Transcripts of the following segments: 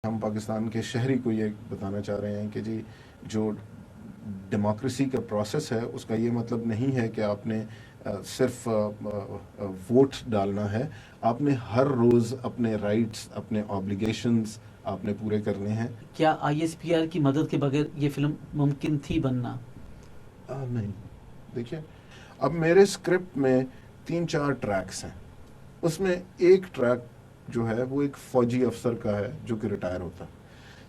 ہم پاکستان کے شہری کو یہ بتانا چاہ رہے ہیں کہ جی جو ڈیموکریسی کا پروسیس ہے اس کا یہ مطلب نہیں ہے کہ آپ نے صرف ووٹ ڈالنا ہے. آپ نے ہر روز اپنے رائٹس اپنے آبلیگیشنز آپ نے پورے کرنے ہیں. کیا ISPR کی مدد کے بغیر یہ فلم ممکن تھی بننا؟ نہیں. دیکھیے اب میرے اسکرپٹ میں 3-4 ٹریکس ہیں. اس میں ایک ٹریک جو ہے وہ ایک فوجی افسر کا ہے جو کہ ریٹائر ہوتا ہے.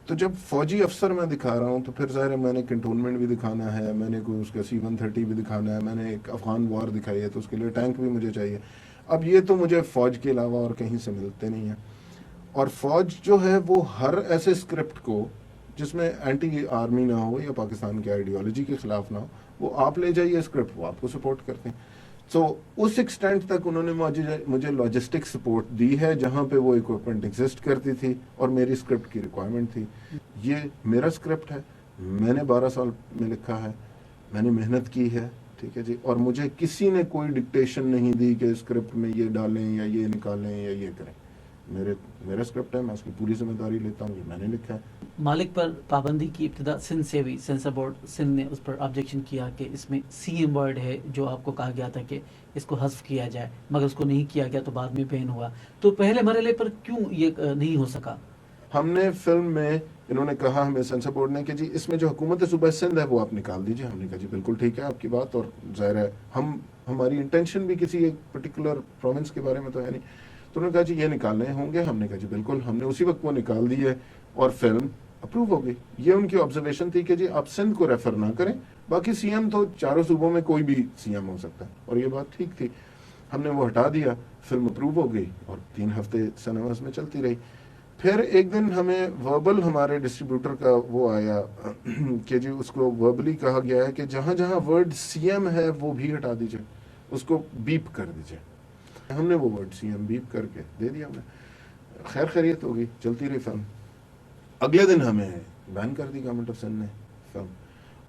تو جب فوجی افسر میں دکھا رہا ہوں تو پھر ظاہر ہے میں نے کنٹونمنٹ بھی دکھانا ہے, میں نے کوئی اس کا C-130 بھی دکھانا ہے, میں نے ایک افغان وار دکھائی ہے تو اس کے لیے ٹینک بھی مجھے چاہیے. اب یہ تو مجھے فوج کے علاوہ اور کہیں سے ملتے نہیں ہیں. اور فوج جو ہے وہ ہر ایسے اسکرپٹ کو جس میں اینٹی آرمی نہ ہو یا پاکستان کی آئیڈیالوجی کے خلاف نہ ہو, وہ آپ لے جائیے اسکرپٹ, وہ آپ کو سپورٹ کرتے ہیں. تو اس ایکسٹینٹ تک انہوں نے مجھے لاجسٹک سپورٹ دی ہے جہاں پہ وہ اکوپمنٹ ایگزسٹ کرتی تھی اور میری اسکرپٹ کی ریکوائرمنٹ تھی. یہ میرا اسکرپٹ ہے, میں نے 12 سال میں لکھا ہے, میں نے محنت کی ہے, ٹھیک ہے جی. اور مجھے کسی نے کوئی ڈکٹیشن نہیں دی کہ اسکرپٹ میں یہ ڈالیں یا یہ نکالیں یا یہ کریں. میرا اسکرپٹ ہے, میں اس کی پوری ذمہ داری لیتا ہوں, یہ میں نے لکھا ہے. مالک پر پابندی کی ابتدا سندھ سے ہوئی. سینسر بورڈ سندھ نے اس پر آبجیکشن کیا کہ اس میں CM ورڈ ہے جو آپ کو کہا گیا تھا کہ اس کو حذف کیا جائے, مگر اس کو نہیں کیا گیا تو بعد میں بین ہوا. تو پہلے مرحلے پر کیوں یہ نہیں ہو سکا؟ ہم نے فلم میں انہوں نے کہا ہمیں سینسر بورڈ نے کہ جی اس میں جو حکومت صوبہ سندھ ہے وہ آپ نکال دیجئے. ہم نے کہا جی بالکل ٹھیک ہے آپ کی بات, اور ظاہر ہے ہماری انٹینشن بھی کسی ایک پرٹیکولر پروونس کے بارے میں تو ہے نہیں. تو انہوں نے کہا جی یہ نکالنے ہوں گے. ہم نے کہا جی بالکل. ہم نے اسی وقت وہ نکال دی ہے اور فلم اپروو ہو گئی. یہ ان کی آبزرویشن تھی کہ جی آپ سندھ کو ریفر نہ کریں, باقی CM تو چاروں صوبوں میں کوئی بھی CM ہو سکتا ہے, اور یہ بات ٹھیک تھی. ہم نے وہ ہٹا دیا, فلم اپروو ہو گئی اور 3 ہفتے سنیماز میں چلتی رہی. پھر ایک دن ہمیں وربل ہمارے ڈسٹریبیوٹر کا وہ آیا کہ جی اس کو وربلی کہا گیا ہے کہ جہاں جہاں ورڈ CM ہے وہ بھی ہٹا دیجئے, اس کو بیپ کر دیجئے. ہم نے وہ ورڈ CM بیپ کر کے دے دیا. ہم نے خیر خیریت ہوگی, چلتی رہی فلم. اگلے دن ہمیں بین کر دی گورنمنٹ آف سندھ نے فلم,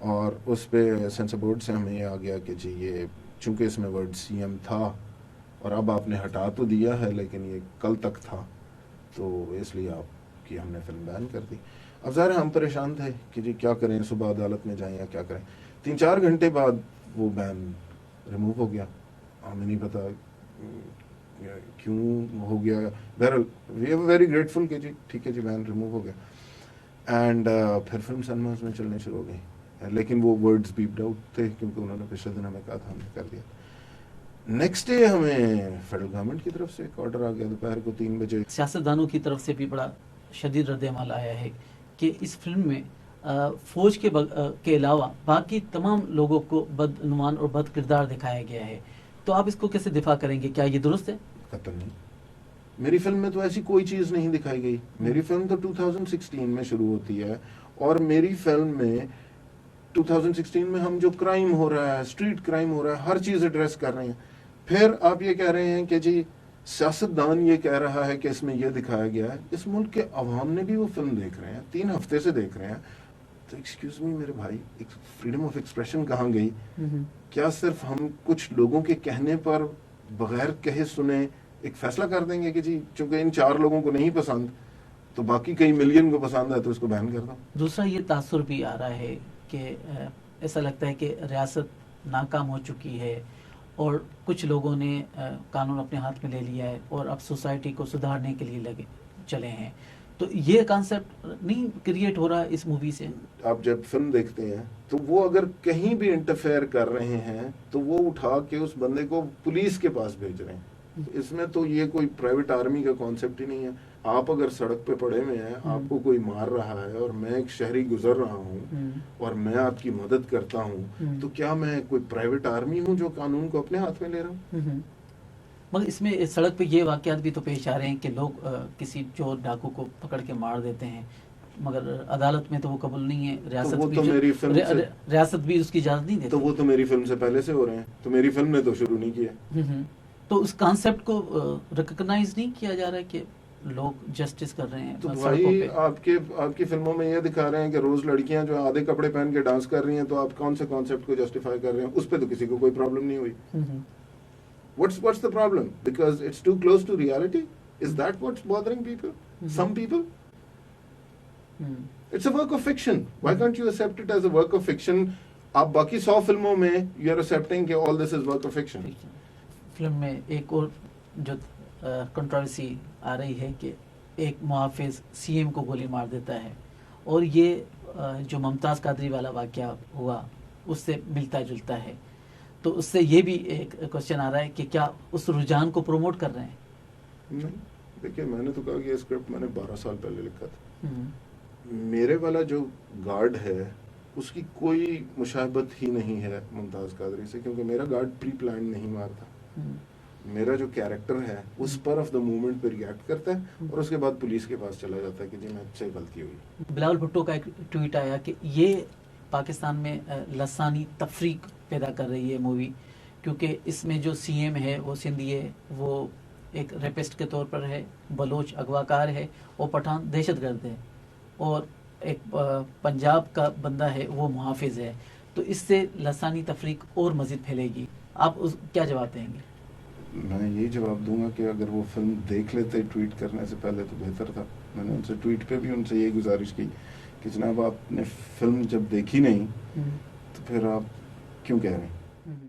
اور اس پہ سینسر بورڈ سے ہمیں یہ آ گیا کہ جی یہ چونکہ اس میں ورڈ CM تھا اور اب آپ نے ہٹا تو دیا ہے لیکن یہ کل تک تھا, تو اس لیے آپ کی ہم نے فلم بین کر دی. اب ظاہر ہم پریشان تھے کہ جی کیا کریں, صبح عدالت میں جائیں یا کیا کریں. 3-4 گھنٹے بعد وہ بین ریموو ہو گیا. ہمیں نہیں پتا کیوں ہو گیا. بہرحال وی آر ویری گریٹفل کہ جی ٹھیک ہے جی بین ریموو ہو گیا. اینڈ پھر فلم سنیماز میں چلنے شروع ہو گئی, لیکن وہ ورڈز بیپڈ آؤٹ تھے کیونکہ انہوں نے پچھلے دن ہمیں کہا تھا, ہم نے کر دیا. نیکسٹ ڈے ہمیں فیڈرل گورنمنٹ کی طرف سے ایک آرڈر آ گیا دوپہر کو 3 بجے. سیاستدانوں کی طرف سے بھی بڑا شدید رد عمل آیا ہے کہ اس فلم میں فوج کے علاوہ باقی تمام لوگوں کو بدعنوان اور بد کردار دکھایا گیا ہے. تو آپ اس کو کیسے دفاع کریں گے؟ کیا یہ درست ہے؟ قطعاً نہیں. میری فلم میں تو ایسی کوئی چیز نہیں دکھائی گئی. میری فلم تو 2016 میں شروع ہوتی ہے, اور میری فلم میں 2016 میں ہم جو کرائم ہو رہا ہے, اسٹریٹ کرائم ہو رہا ہے, ہر چیز ایڈریس کر رہے ہیں. پھر آپ یہ کہہ رہے ہیں کہ جی سیاستدان یہ کہہ رہا ہے کہ اس میں یہ دکھایا گیا ہے. اس ملک کے عوام نے بھی وہ فلم دیکھ رہے ہیں, 3 ہفتے سے دیکھ رہے ہیں. تو ایکسکیوز می میرے بھائی, فریڈم آف ایکسپریشن کہاں گئی؟ کیا صرف ہم کچھ لوگوں کے کہنے پر بغیر کہے سنے ایک فیصلہ کر دیں گے کہ جی چونکہ ان 4 لوگوں کو نہیں پسند تو باقی کئی ملین کو پسند ہے تو اس کو بین کر دو؟ دوسرا یہ تاثر بھی آ رہا ہے کہ ایسا لگتا ہے کہ ریاست ناکام ہو چکی ہے اور کچھ لوگوں نے قانون اپنے ہاتھ میں لے لیا ہے اور اب سوسائٹی کو سدھارنے کے لیے چلے ہیں. تو یہ کانسیپٹ نہیں کریٹ ہو رہا اس مووی سے؟ آپ جب فلم دیکھتے ہیں تو وہ اگر کہیں بھی انٹرفیئر کر رہے ہیں تو وہ اٹھا کے اس بندے کو پولیس کے پاس بھیج رہے ہیں. اس میں تو یہ کوئی پرائیویٹ آرمی کا کانسیپٹ ہی نہیں ہے. آپ اگر سڑک پہ پڑے ہوئے ہیں, آپ کو کوئی مار رہا ہے اور میں ایک شہری گزر رہا ہوں اور میں آپ کی مدد کرتا ہوں, تو کیا میں کوئی پرائیویٹ آرمی ہوں جو قانون کو اپنے ہاتھ میں لے رہا ہوں؟ مگر اس میں سڑک پہ یہ واقعات بھی تو پیش آ رہے ہیں کہ لوگ کسی چور ڈاکو کو پکڑ کے مار دیتے ہیں, مگر عدالت میں تو وہ قبول نہیں ہے. ریاست بھی اس کی اجازت نہیں دیتی. تو وہ تو میری فلم سے پہلے سے ہو رہے ہیں, تو میری فلم نے تو شروع نہیں کیا. تو اس کانسیپٹ کو ریکگنائز نہیں کیا جا رہا ہے کہ لوگ جسٹس کر رہے ہیں. تو بھائی آپ کی فلموں میں یہ دکھا رہے ہیں کہ روز لڑکیاں جو آدھے کپڑے پہن کے ڈانس کر رہی ہیں, تو آپ کون سے کانسیپٹ کو جسٹیفائی کر رہے ہیں؟ اس پہ تو کسی کو کوئی پرابلم نہیں ہوئی. What's the problem? Because it's too close to reality? Is that what's bothering people? Some people? It's a work of fiction. Why can't you accept it as a work of fiction? آپ باقی 100 فلموں میں you are accepting کہ all this is work of fiction. Film میں ایک اور جو controversy آ رہی ہے کہ ایک محافظ سی ایم کو گولی مار دیتا ہے، اور یہ جو ممتاز قادری والا واقعہ ہوا اس سے ملتا جلتا ہے، تو اس سے یہ بھی ایک کوشچن آ رہا ہے کہ کیا اس رجحان کو پروموٹ کر رہے ہیں؟ نہیں، دیکھیے میں نے تو کہا کہ یہ اسکرپٹ میں نے 12 سال پہلے لکھا تھا. میرے والا جو گارڈ ہے اس کی کوئی مشابہت ہی نہیں ہے ممتاز قادری سے، کیونکہ میرا گارڈ پری پلان نہیں مارتا. میرا جو کیریکٹر ہے اس پر آف دا مومنٹ پہ ریئیکٹ کرتا ہے اور اس کے بعد پولیس کے پاس چلا جاتا ہے کہ جی میں سے غلطی ہوئی. بلاول بھٹو کا ایک ٹویٹ آیا کہ یہ پاکستان میں لسانی تفریق پیدا کر رہی ہے مووی، کیونکہ اس میں جو سی ایم ہے وہ سندھی ہے، وہ ایک ریپسٹ کے طور پر ہے، بلوچ اغوا کار ہے، اور پٹھان دہشت گرد ہے، اور ایک پنجاب کا بندہ ہے وہ محافظ ہے. تو اس سے لسانی تفریق اور مزید پھیلے گی. آپ کیا جواب دیں گے؟ میں یہی جواب دوں گا کہ اگر وہ فلم دیکھ لیتے ٹویٹ کرنے سے پہلے تو بہتر تھا. میں نے ان سے ٹویٹ پہ بھی ان سے یہی گزارش کی کہ جناب آپ نے فلم جب دیکھی نہیں تو پھر آپ کیوں کہہ رہے ہیں.